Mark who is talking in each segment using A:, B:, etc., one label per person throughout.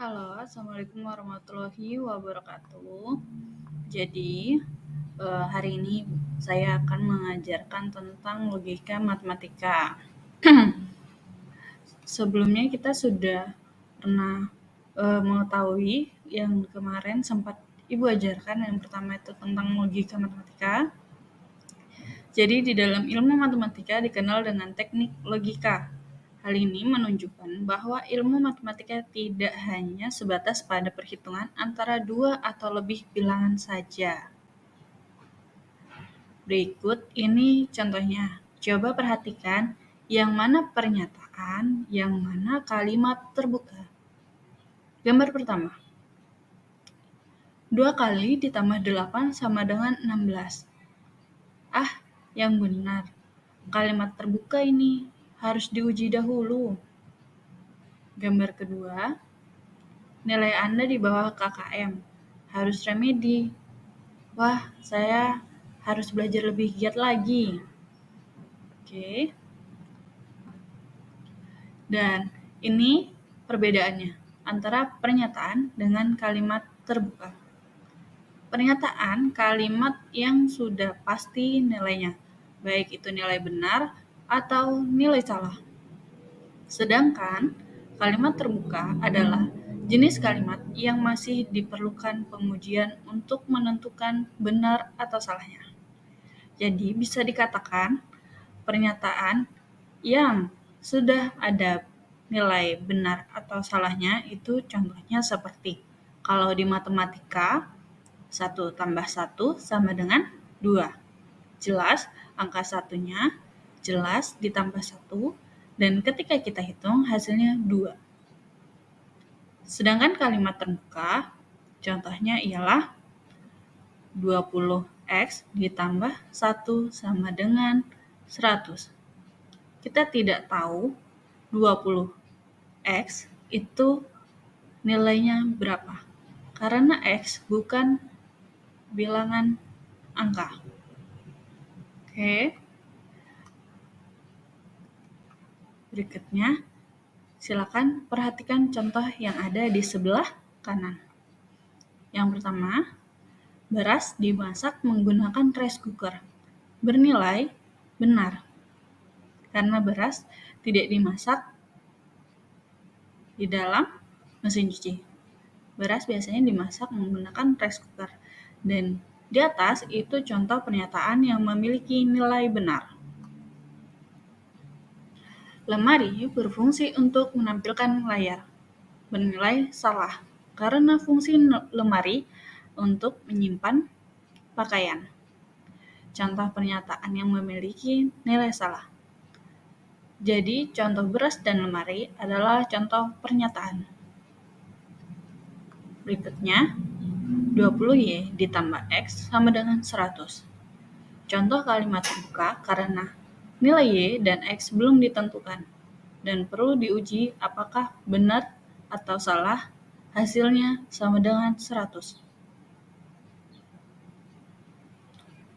A: Halo, Assalamualaikum warahmatullahi wabarakatuh. Jadi, hari ini saya akan mengajarkan tentang logika matematika. Sebelumnya kita sudah pernah mengetahui yang kemarin sempat Ibu ajarkan, yang pertama itu tentang logika matematika. Jadi di dalam ilmu matematika dikenal dengan teknik logika. Hal ini menunjukkan bahwa ilmu matematika tidak hanya sebatas pada perhitungan antara dua atau lebih bilangan saja. Berikut ini contohnya. Coba perhatikan yang mana pernyataan, yang mana kalimat terbuka. Gambar pertama. 2 kali ditambah 8 sama dengan 16. Yang benar. Kalimat terbuka ini harus diuji dahulu. Gambar kedua, nilai Anda di bawah KKM, harus remedi. Wah, saya harus belajar lebih giat lagi. Oke. Dan ini perbedaannya antara pernyataan dengan kalimat terbuka. Pernyataan kalimat yang sudah pasti nilainya, baik itu nilai benar atau nilai salah. Sedangkan kalimat terbuka adalah jenis kalimat yang masih diperlukan pengujian untuk menentukan benar atau salahnya. Jadi bisa dikatakan pernyataan yang sudah ada nilai benar atau salahnya itu contohnya seperti kalau di matematika 1 tambah 1 sama dengan 2. Jelas angka satunya jelas ditambah 1 dan ketika kita hitung hasilnya 2. Sedangkan kalimat terbuka contohnya ialah 20x ditambah 1 sama dengan 100. Kita tidak tahu 20x itu nilainya berapa. Karena x bukan bilangan angka. Oke. Berikutnya, silakan perhatikan contoh yang ada di sebelah kanan. Yang pertama, beras dimasak menggunakan rice cooker. Bernilai benar. Karena beras tidak dimasak di dalam mesin cuci. Beras biasanya dimasak menggunakan rice cooker. Dan di atas itu contoh pernyataan yang memiliki nilai benar. Lemari berfungsi untuk menampilkan layar. Bernilai salah, karena fungsi lemari untuk menyimpan pakaian. Contoh pernyataan yang memiliki nilai salah. Jadi, contoh beras dan lemari adalah contoh pernyataan. Berikutnya, 20Y ditambah X sama dengan 100. Contoh kalimat terbuka karena nilai Y dan X belum ditentukan dan perlu diuji apakah benar atau salah, hasilnya sama dengan 100.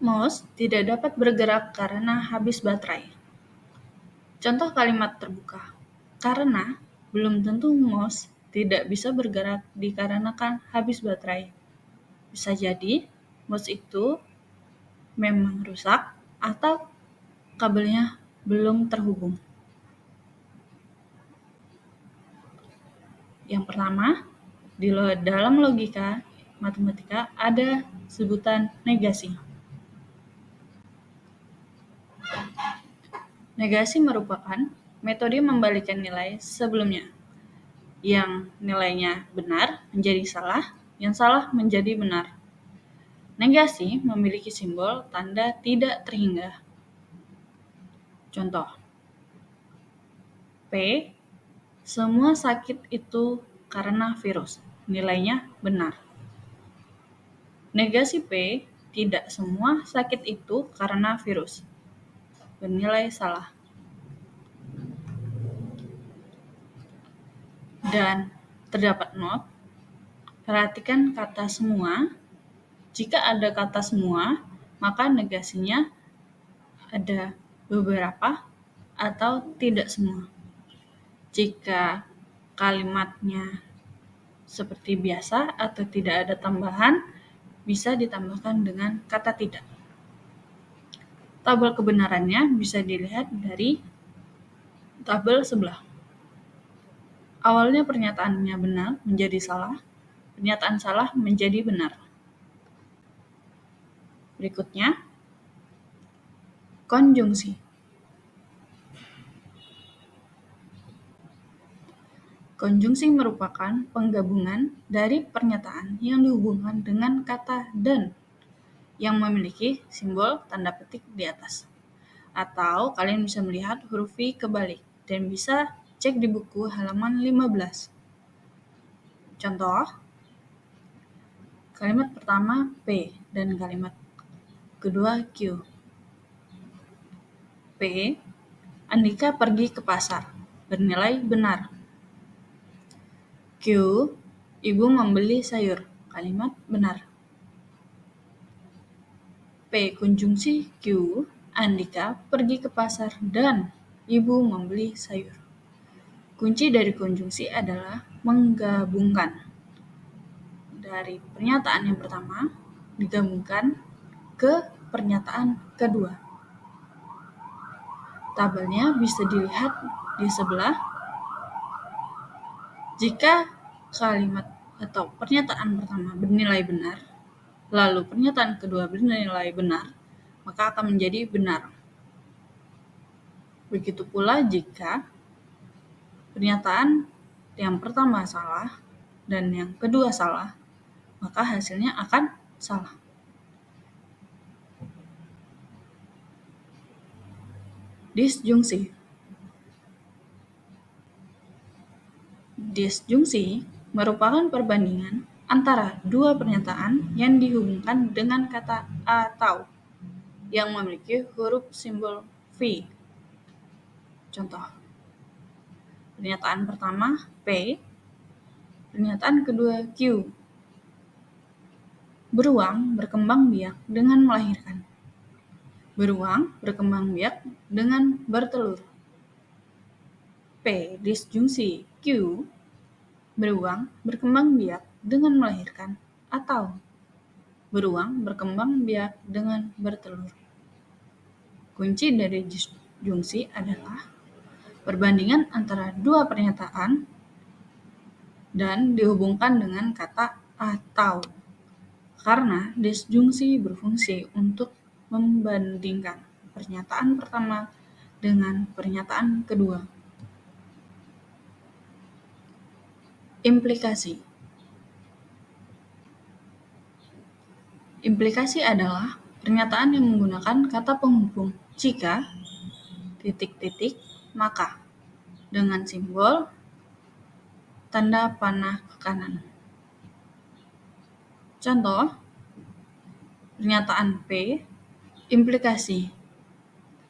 A: Mouse tidak dapat bergerak karena habis baterai. Contoh kalimat terbuka. Karena belum tentu mouse tidak bisa bergerak dikarenakan habis baterai. Bisa jadi mouse itu memang rusak atau kabelnya belum terhubung. Yang pertama, di dalam logika matematika ada sebutan negasi. Negasi merupakan metode membalikkan nilai sebelumnya. Yang nilainya benar menjadi salah, yang salah menjadi benar. Negasi memiliki simbol tanda tidak terhingga. Contoh, P, semua sakit itu karena virus. Nilainya benar. Negasi P, tidak semua sakit itu karena virus. Bernilai salah. Dan terdapat not, perhatikan kata semua. Jika ada kata semua, maka negasinya ada beberapa atau tidak semua. Jika kalimatnya seperti biasa atau tidak ada tambahan, bisa ditambahkan dengan kata tidak. Tabel kebenarannya bisa dilihat dari tabel sebelah. Awalnya pernyataannya benar menjadi salah, pernyataan salah menjadi benar. Berikutnya, konjungsi. Konjungsi merupakan penggabungan dari pernyataan yang dihubungkan dengan kata dan yang memiliki simbol tanda petik di atas. Atau kalian bisa melihat huruf V kebalik dan bisa cek di buku halaman 15. Contoh, kalimat pertama P dan kalimat kedua Q. P. Andika pergi ke pasar, bernilai benar. Q. Ibu membeli sayur, kalimat benar. P. Konjungsi Q. Andika pergi ke pasar dan ibu membeli sayur. Kunci dari konjungsi adalah menggabungkan dari pernyataan yang pertama digabungkan ke pernyataan kedua. Tabelnya bisa dilihat di sebelah. Jika kalimat atau pernyataan pertama bernilai benar, lalu pernyataan kedua bernilai benar, maka akan menjadi benar. Begitu pula jika pernyataan yang pertama salah dan yang kedua salah, maka hasilnya akan salah. Disjungsi. Disjungsi merupakan perbandingan antara dua pernyataan yang dihubungkan dengan kata atau yang memiliki huruf simbol V. Contoh, pernyataan pertama P, pernyataan kedua Q. Beruang berkembang biak dengan melahirkan. Beruang berkembang biak dengan bertelur. P disjungsi Q. Beruang berkembang biak dengan melahirkan atau beruang berkembang biak dengan bertelur. Kunci dari disjungsi adalah perbandingan antara dua pernyataan dan dihubungkan dengan kata atau. Karena disjungsi berfungsi untuk membandingkan pernyataan pertama dengan pernyataan kedua. Implikasi. Implikasi adalah pernyataan yang menggunakan kata penghubung jika, maka, dengan simbol tanda panah ke kanan. Contoh, pernyataan P, implikasi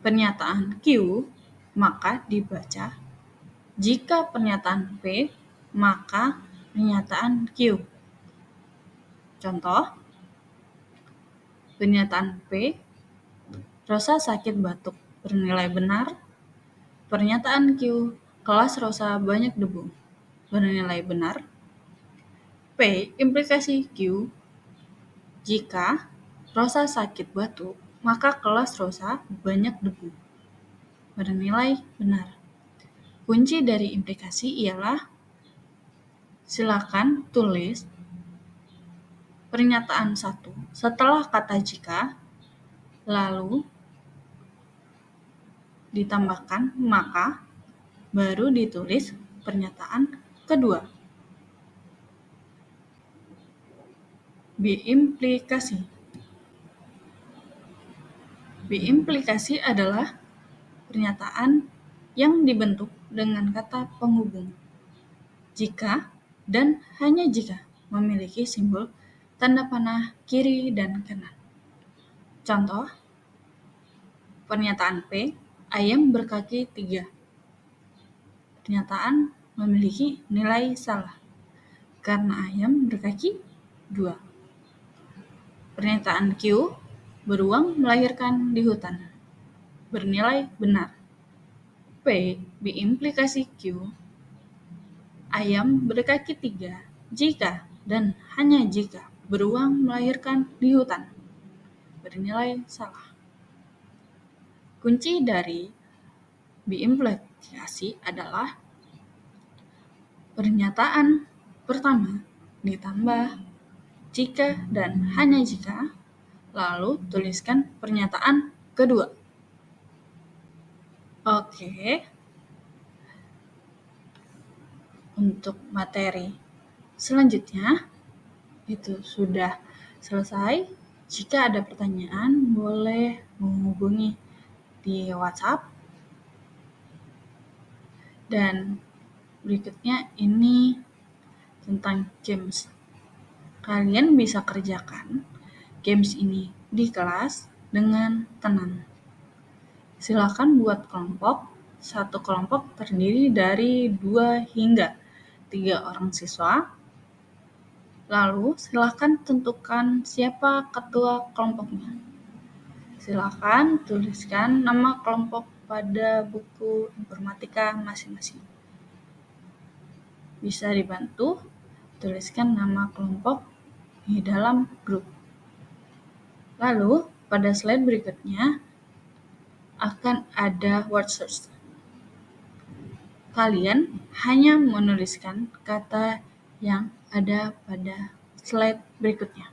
A: pernyataan Q, maka dibaca jika pernyataan P, maka pernyataan Q. Contoh, pernyataan P, Rosa sakit batuk, bernilai benar. Pernyataan Q, kelas Rosa banyak debu, bernilai benar. P, implikasi Q, jika Rosa sakit batuk, maka kelas Rosa banyak debu, bernilai benar. Kunci dari implikasi ialah silakan tulis pernyataan 1 setelah kata jika, lalu ditambahkan maka, baru ditulis pernyataan kedua. Biimplikasi. Biimplikasi adalah pernyataan yang dibentuk dengan kata penghubung jika dan hanya jika memiliki simbol tanda panah kiri dan kanan. Contoh, pernyataan P, ayam berkaki 3. Pernyataan memiliki nilai salah karena ayam berkaki 2. Pernyataan Q, beruang melahirkan di hutan, bernilai benar. P, biimplikasi Q, ayam berkaki 3 Jika dan hanya jika beruang melahirkan di hutan, bernilai salah. Kunci dari biimplikasi adalah pernyataan pertama ditambah jika dan hanya jika, lalu tuliskan pernyataan kedua. Oke, untuk materi selanjutnya itu sudah selesai. Jika ada pertanyaan, boleh menghubungi di WhatsApp. Dan berikutnya ini tentang games. Kalian bisa kerjakan games ini di kelas dengan tenang. Silakan buat kelompok. Satu kelompok terdiri dari 2 hingga 3 orang siswa. Lalu silakan tentukan siapa ketua kelompoknya. Silakan tuliskan nama kelompok pada buku informatika masing-masing. Bisa dibantu tuliskan nama kelompok di dalam grup. Lalu pada slide berikutnya akan ada word search. Kalian hanya menuliskan kata yang ada pada slide berikutnya.